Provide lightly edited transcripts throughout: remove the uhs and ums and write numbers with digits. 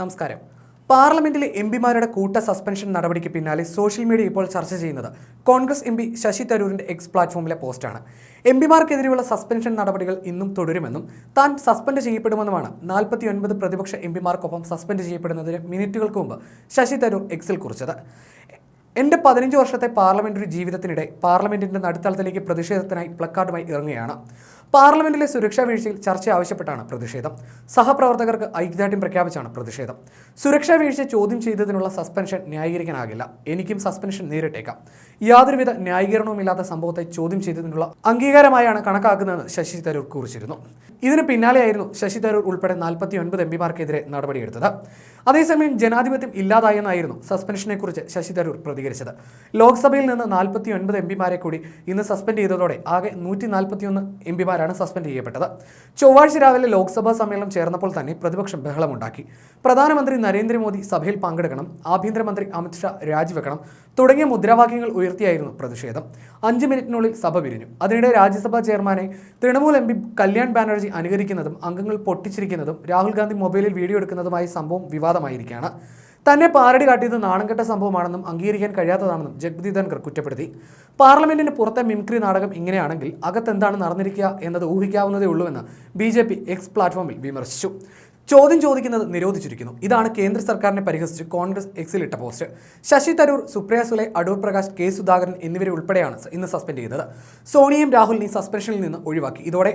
നമസ്കാരം. പാർലമെന്റിലെ എംപിമാരുടെ കൂട്ട സസ്പെൻഷൻ നടപടിക്ക് പിന്നാലെ സോഷ്യൽ മീഡിയ ഇപ്പോൾ ചർച്ച ചെയ്യുന്നത് കോൺഗ്രസ് എംപി ശശി തരൂരിന്റെ എക്സ് പ്ലാറ്റ്ഫോമിലെ പോസ്റ്റാണ്. എംപിമാർക്കെതിരെയുള്ള സസ്പെൻഷൻ നടപടികൾ ഇന്നും തുടരുമെന്നും താൻ സസ്പെൻഡ് ചെയ്യപ്പെടുമെന്നുമാണ് 49 പ്രതിപക്ഷ എംപിമാർക്കൊപ്പം സസ്പെൻഡ് ചെയ്യപ്പെടുന്നതിന് മിനിറ്റുകൾക്ക് മുമ്പ് ശശി തരൂർ എക്സിൽ കുറിച്ചത്. എൻ്റെ 15 വർഷത്തെ പാർലമെന്ററി ജീവിതത്തിനിടെ പാർലമെന്റിന്റെ നടുത്തളത്തിലേക്ക് പ്രതിഷേധത്തിനായി പ്ലക്കാർഡുമായി ഇറങ്ങുകയാണ്. പാർലമെന്റിലെ സുരക്ഷാ വീഴ്ചയിൽ ചർച്ച ആവശ്യപ്പെട്ടാണ് പ്രതിഷേധം. സഹപ്രവർത്തകർക്ക് ഐക്യദാർഢ്യം പ്രഖ്യാപിച്ചാണ് പ്രതിഷേധം. സുരക്ഷാ വീഴ്ച ചോദ്യം ചെയ്തതിനുള്ള സസ്പെൻഷൻ ന്യായീകരിക്കാനാകില്ല. എനിക്കും സസ്പെൻഷൻ നേരിട്ടേക്കാം. യാതൊരുവിധ ന്യായീകരണവുമില്ലാത്ത സംഭവത്തെ ചോദ്യം ചെയ്തതിനുള്ള അംഗീകാരമായാണ് കണക്കാക്കുന്നതെന്ന് ശശി തരൂർ കുറിച്ചിരുന്നു. ഇതിന് പിന്നാലെയായിരുന്നു ശശി തരൂർ ഉൾപ്പെടെ 49 എംപിമാർക്കെതിരെ നടപടിയെടുത്തത്. അതേസമയം ജനാധിപത്യം ഇല്ലാതായെന്നായിരുന്നു സസ്പെൻഷനെക്കുറിച്ച് ശശി തരൂർ പ്രതികരിച്ചത്. ലോക്സഭയിൽ നിന്ന് 49 എംപിമാരെ കൂടി ഇന്ന് സസ്പെൻഡ് ചെയ്തതോടെ ആകെ 141 എംപിമാരാണ് സസ്പെൻഡ് ചെയ്യപ്പെട്ടത്. ചൊവ്വാഴ്ച രാവിലെ ലോക്സഭാ സമ്മേളനം ചേർന്നപ്പോൾ തന്നെ പ്രതിപക്ഷം ബഹളമുണ്ടാക്കി. പ്രധാനമന്ത്രി നരേന്ദ്രമോദി സഭയിൽ പങ്കെടുക്കണം, ആഭ്യന്തരമന്ത്രി അമിത്ഷാ രാജിവെക്കണം തുടങ്ങിയ മുദ്രാവാക്യങ്ങൾ ഉയർത്തിയായിരുന്നു പ്രതിഷേധം. 5 മിനിറ്റിനുള്ളിൽ സഭ പിരിഞ്ഞു. അതിനിടെ രാജ്യസഭാ ചെയർമാനെ തൃണമൂൽ എംപി കല്യാൺ ബാനർജി അനുകരിക്കുന്നതും അംഗങ്ങൾ പൊട്ടിച്ചിരിക്കുന്നതും രാഹുൽ ഗാന്ധി മൊബൈലിൽ വീഡിയോ എടുക്കുന്നതുമായ സംഭവം വിവാദമായിരിക്കുകയാണ്. തന്നെ പാരടി കാട്ടിയത് നാണംകെട്ട സംഭവമാണെന്നും അംഗീകരിക്കാൻ കഴിയാത്തതാണെന്നും ജഗ്ദീപ് ധൻഖർ കുറ്റപ്പെടുത്തി. പാർലമെന്റിന് പുറത്തെ മിമിക്രി നാടകം ഇങ്ങനെയാണെങ്കിൽ അകത്തെന്താണ് നടന്നിരിക്കുക എന്നത് ഊഹിക്കാവുന്നതേ ഉള്ളൂവെന്ന് BJP എക്സ് പ്ലാറ്റ്ഫോമിൽ വിമർശിച്ചു. ചോദ്യം ചോദിക്കുന്നത് നിരോധിച്ചിരിക്കുന്നു. ഇതാണ് കേന്ദ്ര സർക്കാരിനെ പരിഹസിച്ച് കോൺഗ്രസ് എക്സിലിട്ട പോസ്റ്റ്. ശശി തരൂർ, സുപ്രിയ സുലെ, അടൂർ പ്രകാശ്, കെ സുധാകരൻ എന്നിവരെ ഉൾപ്പെടെയാണ് ഇന്ന് സസ്പെൻഡ് ചെയ്തത്. സോണിയയും രാഹുലിനെയും സസ്പെൻഷനിൽ നിന്ന് ഒഴിവാക്കി. ഇതോടെ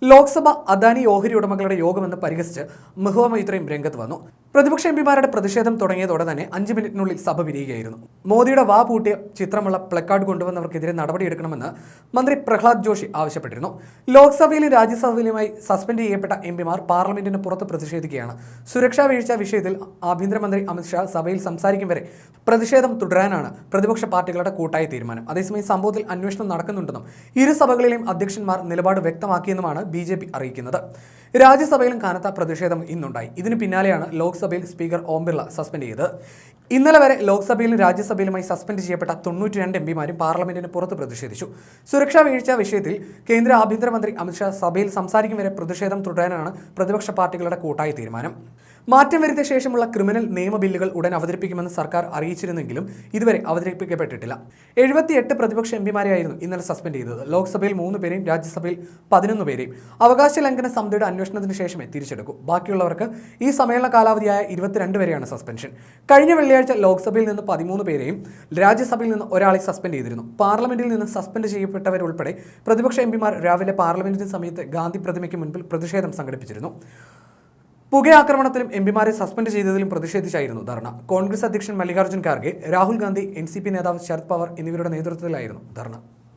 ലോക്സഭ അദാനി ഓഹരി ഉടമകളുടെ യോഗമെന്ന് പരിഹസിച്ച് മെഹുവ മൊയ്ത്രയും രംഗത്ത് വന്നു. പ്രതിപക്ഷ എംപിമാരുടെ പ്രതിഷേധം തുടങ്ങിയതോടെ തന്നെ 5 മിനിറ്റിനുള്ളിൽ സഭ പിരിയുകയായിരുന്നു. മോദിയുടെ വാ പൂട്ടിയ ചിത്രമുള്ള പ്ലക്കാർഡ് കൊണ്ടുവന്നവർക്കെതിരെ നടപടിയെടുക്കണമെന്ന് മന്ത്രി പ്രഹ്ലാദ് ജോഷി ആവശ്യപ്പെട്ടിരുന്നു. ലോക്സഭയിലും രാജ്യസഭയിലുമായി സസ്പെൻഡ് ചെയ്യപ്പെട്ട എംപിമാർ പാർലമെന്റിന് പുറത്ത് പ്രതിഷേധിക്കുകയാണ്. സുരക്ഷാ വീഴ്ച വിഷയത്തിൽ ആഭ്യന്തരമന്ത്രി അമിത്ഷാ സഭയിൽ സംസാരിക്കും വരെ പ്രതിഷേധം തുടരാനാണ് പ്രതിപക്ഷ പാർട്ടികളുടെ കൂട്ടായ തീരുമാനം. അതേസമയം സംഭവത്തിൽ അന്വേഷണം നടക്കുന്നുണ്ടെന്നും ഇരു സഭകളിലെയും അധ്യക്ഷന്മാർ നിലപാട് വ്യക്തമാക്കിയെന്നുമാണ് BJP അറിയിക്കുന്നത്. രാജ്യസഭയിലും കനത്ത പ്രതിഷേധം ഇന്നുണ്ടായി. ഇതിന് പിന്നാലെയാണ് ലോക്സഭയിൽ സ്പീക്കർ ഓം ബിർള സസ്പെൻഡ് ചെയ്തത്. ഇന്നലെ വരെ ലോക്സഭയിലും രാജ്യസഭയിലുമായി സസ്പെൻഡ് ചെയ്യപ്പെട്ട 92 എംപിമാരും പാർലമെന്റിന് പുറത്ത് പ്രതിഷേധിച്ചു. സുരക്ഷാ വീഴ്ച വിഷയത്തിൽ കേന്ദ്ര ആഭ്യന്തരമന്ത്രി അമിത്ഷാ സഭയിൽ സംസാരിക്കും വരെ പ്രതിഷേധം തുടരാനാണ് പ്രതിപക്ഷ പാർട്ടികളുടെ കൂട്ടായ തീരുമാനം. മാറ്റം വരുത്തിയ ശേഷമുള്ള ക്രിമിനൽ നിയമ ബില്ലുകൾ ഉടൻ അവതരിപ്പിക്കുമെന്ന് സർക്കാർ അറിയിച്ചിരുന്നെങ്കിലും ഇതുവരെ അവതരിപ്പിക്കപ്പെട്ടിട്ടില്ല. 78 പ്രതിപക്ഷ എംപിമാരെയായിരുന്നു ഇന്നലെ സസ്പെൻഡ് ചെയ്തത്. ലോക്സഭയിൽ 3 പേരെയും രാജ്യസഭയിൽ 11 പേരെയും അവകാശ ലംഘന സമിതിയുടെ അന്വേഷണത്തിന് ശേഷമേ തിരിച്ചെടുക്കൂ. ബാക്കിയുള്ളവർക്ക് ഈ സമ്മേളന കാലാവധിയായ 22 വരെയാണ് സസ്പെൻഷൻ. കഴിഞ്ഞ വെള്ളിയാഴ്ച ലോക്സഭയിൽ നിന്ന് 13 പേരെയും രാജ്യസഭയിൽ നിന്ന് ഒരാളെ സസ്പെൻഡ് ചെയ്തിരുന്നു. പാർലമെന്റിൽ നിന്ന് സസ്പെൻഡ് ചെയ്യപ്പെട്ടവരുൾപ്പെടെ പ്രതിപക്ഷ എംപിമാർ രാവിലെ പാർലമെന്റിന് സമയത്ത് ഗാന്ധി പ്രതിമയ്ക്ക് മുൻപിൽ പ്രതിഷേധം സംഘടിപ്പിച്ചിരുന്നു. പുകയാക്രമണത്തിലും എംപിമാരെ സസ്പെൻഡ് ചെയ്തതിലും പ്രതിഷേധിച്ചായിരുന്നു ധർണ. കോൺഗ്രസ് അധ്യക്ഷൻ മല്ലികാർജ്ജുൻ ഖാർഗെ, രാഹുൽ ഗാന്ധി, NCP നേതാവ് ശരത് പവാർ എന്നിവരുടെ നേതൃത്വത്തിലായിരുന്നു ധർണ.